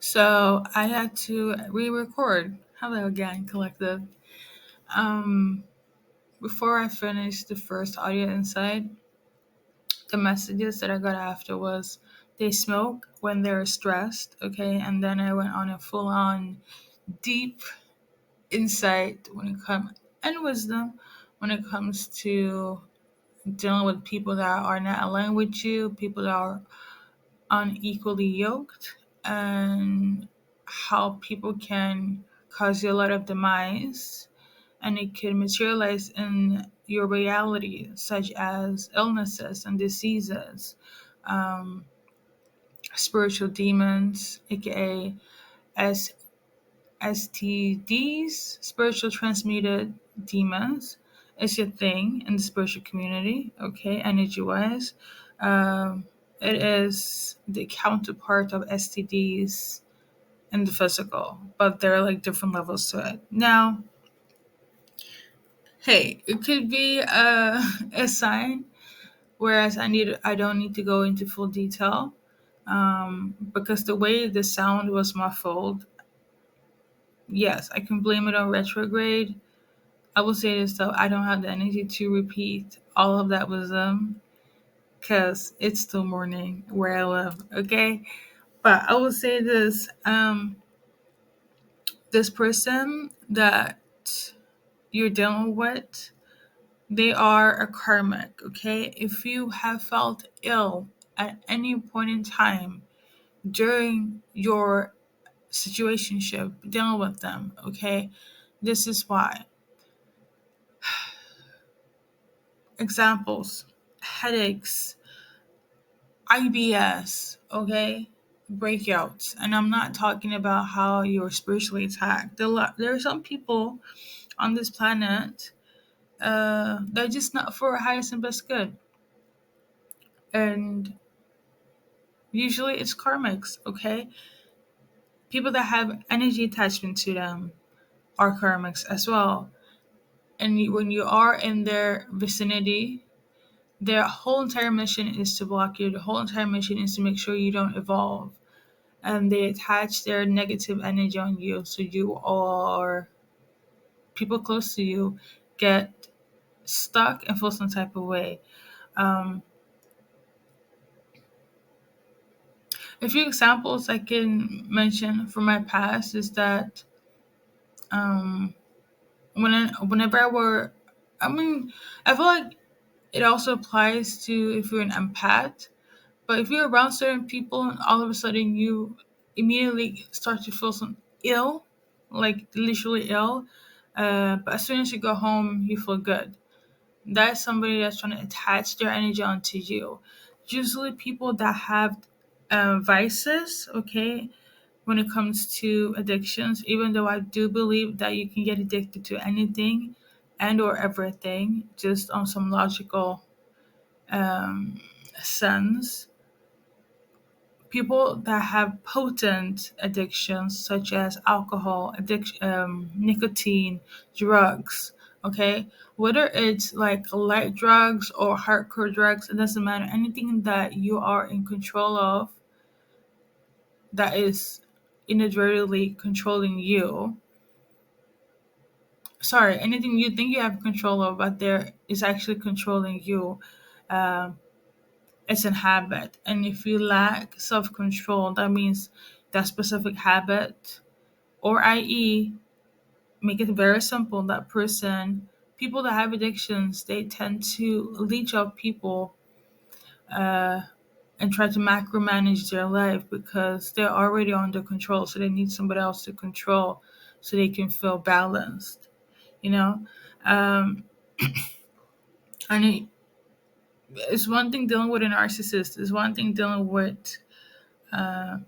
So I had to re-record. Hello again, collective. Um, Before I finished the first audio inside, the messages that I got after was they smoke when they're stressed, okay, and then I went on a full-on deep insight when it comes and wisdom when it comes to dealing with people that are not aligned with you, people that are unequally yoked, and how people can cause you a lot of demise and it can materialize in your reality, such as illnesses and diseases, um, spiritual demons, aka S- STDs, spiritual transmuted demons. Is a thing in the spiritual community, okay, energy wise. Um, it is the counterpart of STDs in the physical, but there are like different levels to it. Now, hey, it could be a sign, whereas I don't need to go into full detail, because the way the sound was muffled, yes, I can blame it on retrograde. I will say this though, I don't have the energy to repeat all of that wisdom because it's still morning where I live, okay? But I will say this, this person that you're dealing with, they are a karmic, okay? If you have felt ill at any point in time during your situationship dealing with them, okay? This is why. Examples: headaches, IBS, okay? Breakouts. And I'm not talking about how you're spiritually attacked. There are some people on this planet, they're just not for our highest and best good. And usually it's karmics, okay? People that have energy attachment to them are karmics as well. And when you are in their vicinity, their whole entire mission is to block you. The whole entire mission is to make sure you don't evolve. And they attach their negative energy on you. So you or people close to you get stuck and feel some type of way. Um, a few examples I can mention from my past is that, um, whenever I mean, I feel like it also applies to if you're an empath. But if you're around certain people and all of a sudden you immediately start to feel some ill, like literally ill, but as soon as you go home, you feel good. That's somebody that's trying to attach their energy onto you. Usually, people that have vices, okay, when it comes to addictions, even though I do believe that you can get addicted to anything and or everything just on some logical um, sense. People that have potent addictions such as alcohol addiction, nicotine, drugs, okay, whether it's like light drugs or hardcore drugs, it doesn't matter. Anything that you are in control of that is inadvertently controlling you, sorry, anything you think you have control of but there is actually controlling you, um, it's a habit. And if you lack self control, that means that specific habit, or i.e., make it very simple, that person, people that have addictions, they tend to leech off people, uh, and try to macromanage their life because they're already under control. So they need somebody else to control so they can feel balanced, you know? Um, and it's one thing dealing with a narcissist, it's one thing dealing with uh,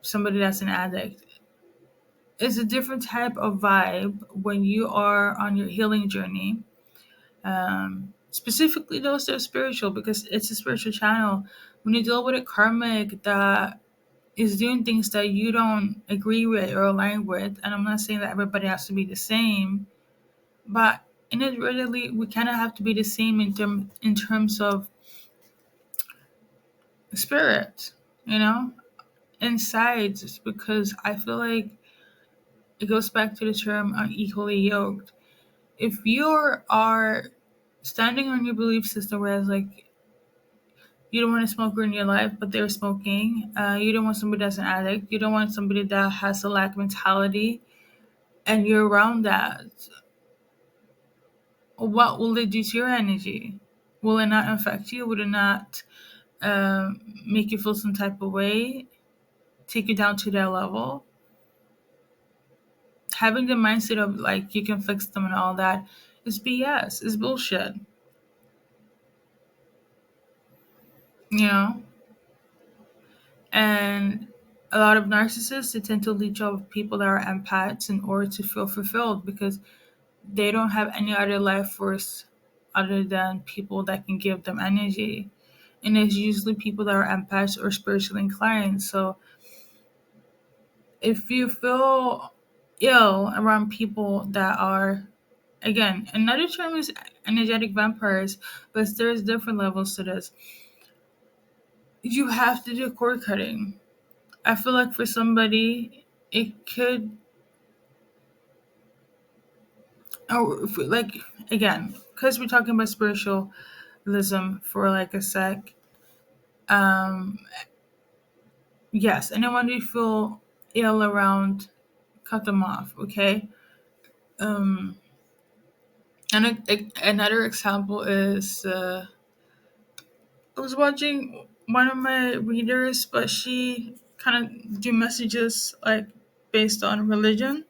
somebody that's an addict. It's a different type of vibe when you are on your healing journey. Specifically, those that are spiritual, because it's a spiritual channel. When you deal with a karmic that is doing things that you don't agree with or align with, and I'm not saying that everybody has to be the same, but inadvertently, we kind of have to be the same in terms of spirit, you know. inside, just because I feel like it goes back to the term unequally yoked. If you are standing on your belief system, whereas like you don't want a smoker in your life, but they're smoking. You don't want somebody that's an addict. You don't want somebody that has a lack mentality, and you're around that. What will it do to your energy? Will it not affect you? Would it not make you feel some type of way? Take you down to their level? Having the mindset of like you can fix them and all that is BS. Is bullshit. You know. And a lot of narcissists, they tend to leech off of people that are empaths in order to feel fulfilled, because they don't have any other life force other than people that can give them energy. And it's usually people that are empaths or spiritually inclined. So if you feel ill around people that are, again, another term is energetic vampires, but there's different levels to this. You have to do cord cutting. I feel like for somebody, it could, or if, like, again, because we're talking about spiritualism for like a sec. Um, yes, anyone who feel ill around, cut them off. Okay. Um, and another example is I was watching one of my readers, but she kind of do messages like based on religion,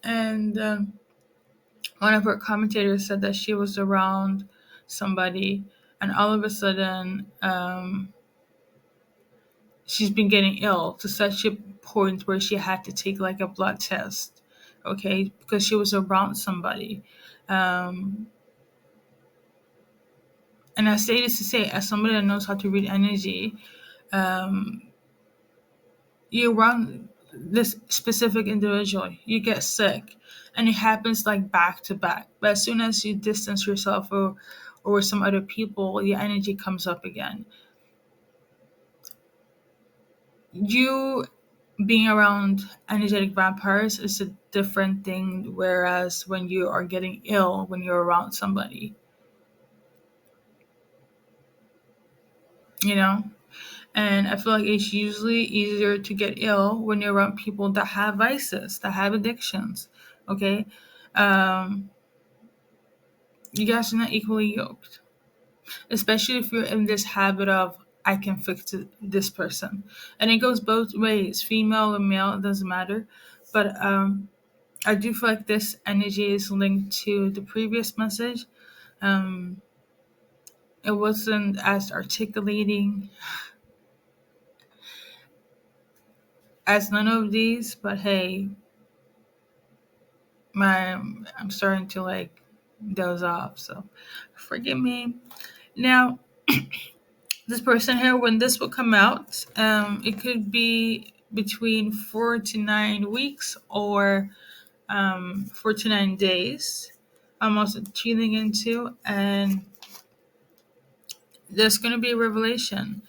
and one of her commentators said that she was around somebody, and all of a sudden, she's been getting ill to such a point where she had to take like a blood test, okay, because she was around somebody. Um, and I say this to say, as somebody that knows how to read energy, um, you run this specific individual, you get sick, and it happens like back to back. But as soon as you distance yourself or some other people, your energy comes up again. You being around energetic vampires is a different thing, whereas when you are getting ill when you're around somebody, you know. And I feel like it's usually easier to get ill when you're around people that have vices, that have addictions. Okay. um you guys are not equally yoked, especially if you're in this habit of I can fix this person. And it goes both ways, female or male, it doesn't matter. But I do feel like this energy is linked to the previous message. um it wasn't as articulating as none of these, but hey, my I'm starting to like doze off, so forgive me. Now, this person here, when this will come out, it could be between 4 to 9 weeks, or 4 to 9 days. I'm also tuning into, and there's going to be a revelation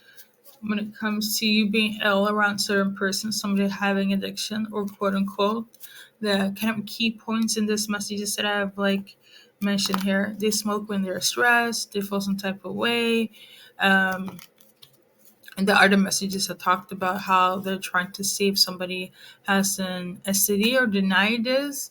when it comes to you being ill around certain persons, somebody having addiction or quote unquote. The kind of key points in this messages that I've like mentioned here: they smoke when they're stressed, they feel some type of way. Um, and the other messages that talked about how they're trying to see if somebody has an STD or deny this,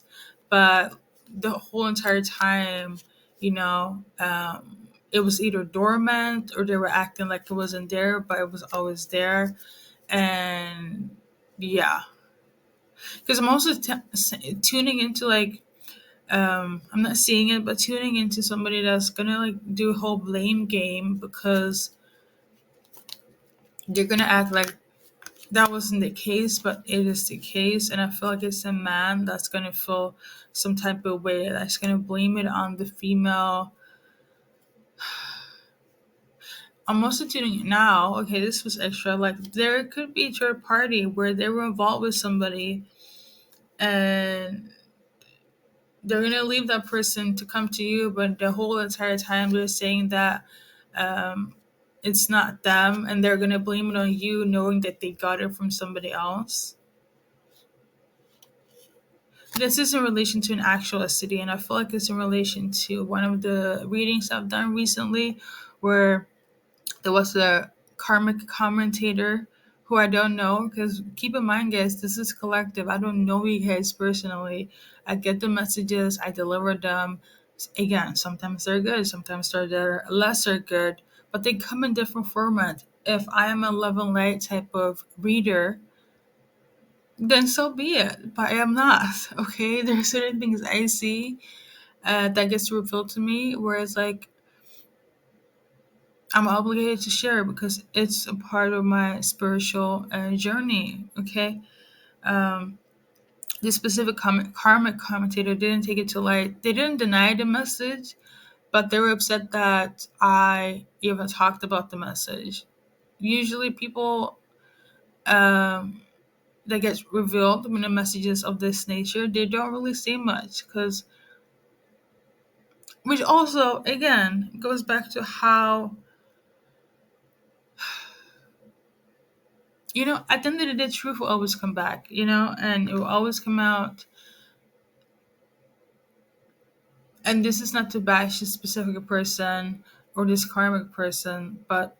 but the whole entire time, it was either dormant or they were acting like it wasn't there, but it was always there. And yeah, because I'm also tuning into like, I'm not seeing it, but tuning into somebody that's gonna like do a whole blame game, because they're gonna act like that wasn't the case, but it is the case. And I feel like it's a man that's gonna feel some type of way, that's gonna blame it on the female. I'm also tuning now. Okay, this was extra. Like there could be a third party where they were involved with somebody, and they're gonna leave that person to come to you, but the whole entire time they're saying that, um, it's not them and they're gonna blame it on you knowing that they got it from somebody else. This is in relation to an actual STD, and I feel like it's in relation to one of the readings I've done recently where there was a karmic commentator who I don't know, because keep in mind, guys, this is collective. I don't know you guys personally. I get the messages, I deliver them. Again, sometimes they're good, sometimes they're lesser good, but they come in different format. If I am a love and light type of reader, then so be it. But I am not. Okay, there are certain things I see that gets revealed to me, whereas like I'm obligated to share because it's a part of my spiritual journey. Okay. Um, this specific karmic commentator didn't take it to light. They didn't deny the message, but they were upset that I even talked about the message. Usually, people that get revealed when the messages of this nature, they don't really say much because, which also again goes back to how, at the end of the day, truth will always come back, and it will always come out. And this is not to bash this specific person or this karmic person, but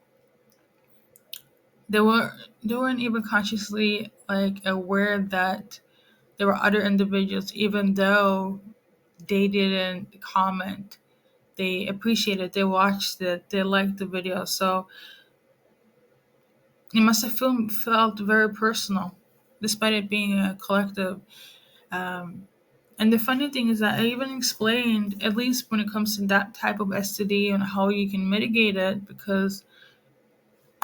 they were they weren't even consciously like aware that there were other individuals, even though they didn't comment. They appreciated, they watched it, they liked the video. So it must have felt very personal, despite it being a collective. Um, And the funny thing is that I even explained, at least when it comes to that type of STD and how you can mitigate it, because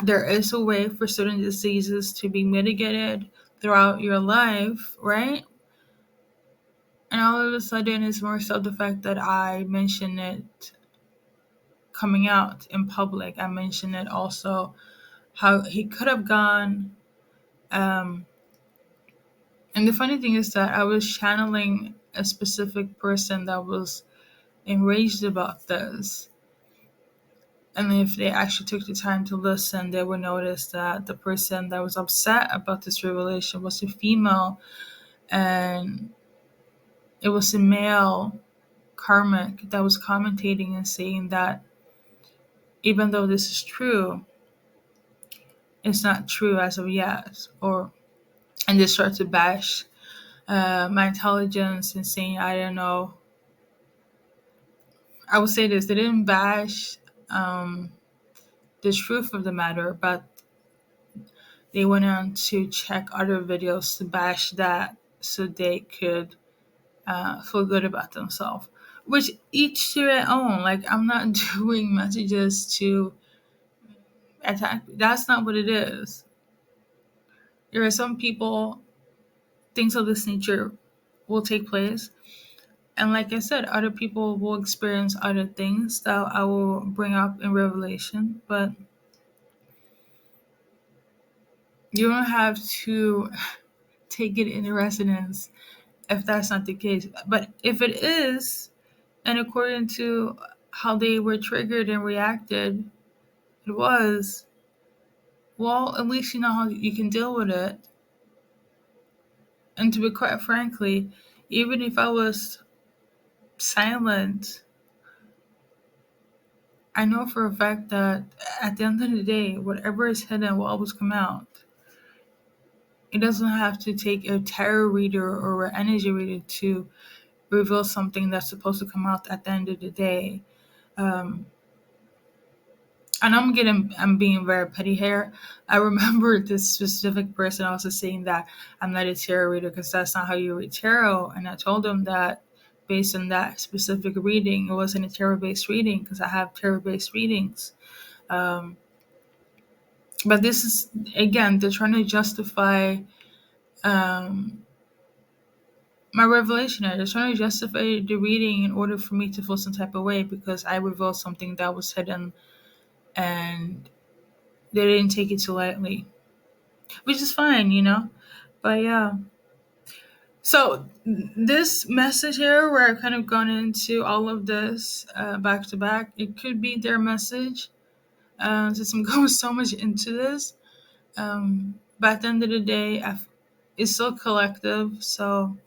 there is a way for certain diseases to be mitigated throughout your life, right? And all of a sudden, it's more so the fact that I mention it coming out in public. I mentioned it also how he could have gone. Um, and the funny thing is that I was channeling a specific person that was enraged about this. And if they actually took the time to listen, they would notice that the person that was upset about this revelation was a female, and it was a male karmic that was commentating and saying that even though this is true, it's not true as of yet. And they start to bash my intelligence and saying, I don't know. I would say this: they didn't bash um, the truth of the matter, but they went on to check other videos to bash that so they could feel good about themselves. Which each to their own. Like, I'm not doing messages to attack. That's not what it is. There are some people, things of this nature will take place. And like I said, other people will experience other things that I will bring up in Revelation. But you don't have to take it into resonance if that's not the case. But if it is, and according to how they were triggered and reacted, it was, well, at least you know how you can deal with it. And to be quite frankly, even if I was silent, I know for a fact that at the end of the day, whatever is hidden will always come out. It doesn't have to take a tarot reader or an energy reader to reveal something that's supposed to come out at the end of the day. Um, and I'm being very petty here. I remember this specific person also saying that I'm not a tarot reader because that's not how you read tarot. And I told him that based on that specific reading, it wasn't a tarot based reading because I have tarot based readings. Um, but this is, again, they're trying to justify um, my revelation. They're trying to justify the reading in order for me to feel some type of way because I revealed something that was hidden and they didn't take it too lightly, which is fine. But yeah. So this message here, where I've kind of gone into all of this back to back, it could be their message, since I'm going so much into this. But at the end of the day, it's still collective. So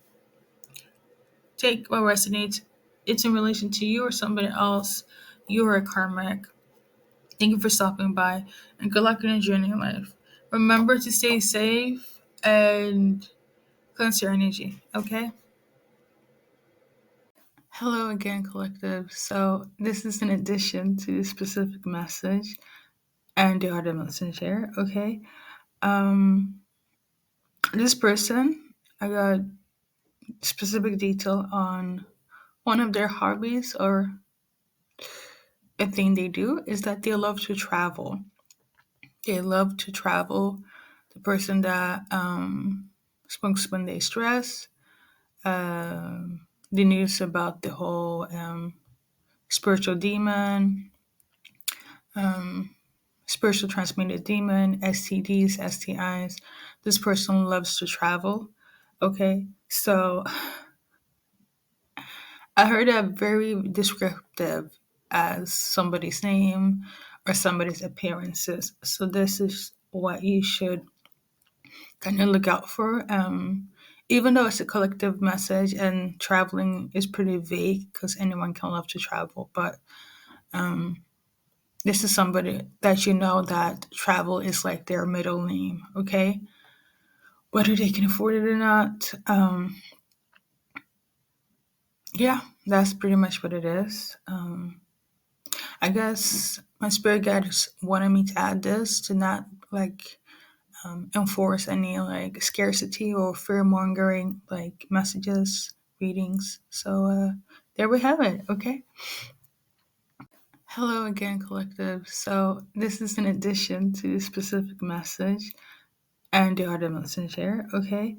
take what resonates. It's in relation to you or somebody else. You are a karmic. Thank you for stopping by, and good luck in your journey in life. Remember to stay safe and cleanse your energy, okay? Hello again, collective. So, this is an addition to the specific message and the other messenger, okay? Um, this person, I got specific detail on one of their hobbies or a thing they do is that they love to travel. They love to travel. The person that speaks when they stress, the news about the whole spiritual demon, spiritual transmitted demon, STDs, STIs. This person loves to travel. Okay, so I heard that very descriptive as somebody's name or somebody's appearances. So this is what you should kind of look out for. Even though it's a collective message and traveling is pretty vague because anyone can love to travel, but this is somebody that you know that travel is like their middle name, okay? Whether they can afford it or not. Yeah, that's pretty much what it is. I guess my spirit guides wanted me to add this to not like enforce any like scarcity or fear mongering like messages, readings. So there we have it. Okay. Hello again, collective. So this is an addition to the specific message and the other messenger. Okay.